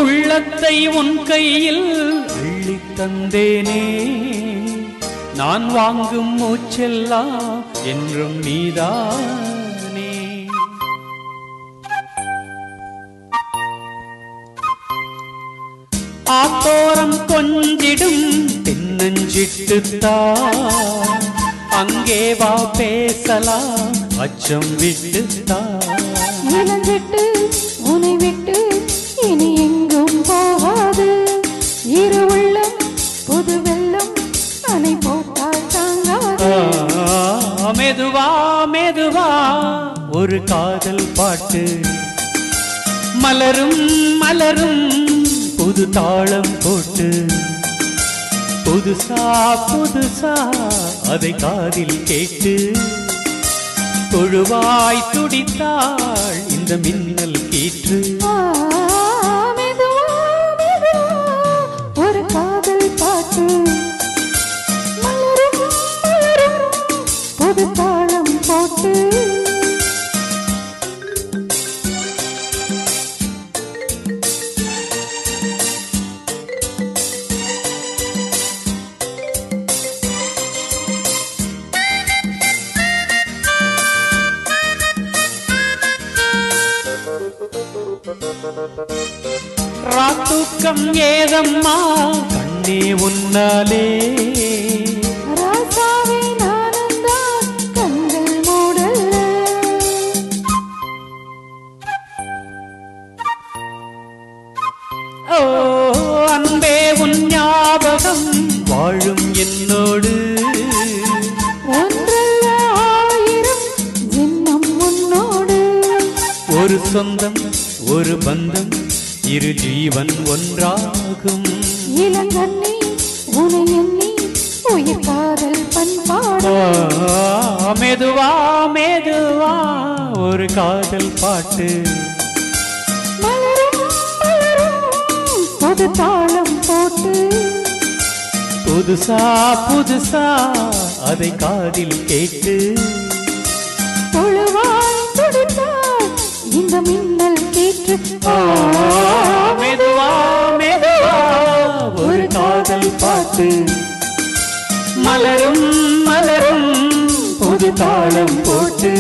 உள்ளத்தை உன் கையில் அள்ளி தந்தேனே நான் வாங்கும் மூச்செல்லாம் என்றும் நீதானே ஆத்தோரம் கொஞ்சிடும் தென்னஞ்சிட்டுத்தா அங்கே வா பேசலாம் அச்சம் விட்டுத்தா இளஞ்சிட்டு உன்னை விட்டு இனி எங்கும் போகாது இரு உள்ளம் புது வெள்ளம் அணை போட்டால் தாங்காது மெதுவா மெதுவா ஒரு காதல் பாட்டு மலரும் மலரும் புது தாளம் போட்டு புதுசா புதுசா அதை காதில் கேட்டு தொழுவாய் துடித்தாள் இந்த மின்னல் கீற்று ஒரு காதல் பாட்டு மலரும் மலரும் புது தாளம் போட்டு ராத்தூக்கம் ஏதம்மா கண்ணே உன்னாலே ராசாவே நானந்தான் கண்கள் மூடல்ல ஓ அன்பே உன் ஞாபகம் வாழும் என்னோடு ஒன்றல்ல ஆயிரம் ஜென்மம் உன்னோடு ஒரு சொந்தம் ஒரு பந்தம் இரு ஜீவன் ஒன்றாகும் இளங்கண்ணி உனை எண்ணி உயிர் காதல் பண்பாடு மெதுவா மெதுவா ஒரு காதல் பாட்டு மலரும் மலரும் புது தாளம் போட்டு புதுசா புதுசா அதை காதில் கேட்டு தொழுவாய் துடித்தாய் இந்த மின்னல் கீற்று மெதுவா மெதுவா ஒரு காதல் பாட்டு மலரும் மலரும் புது தாளம் போட்டு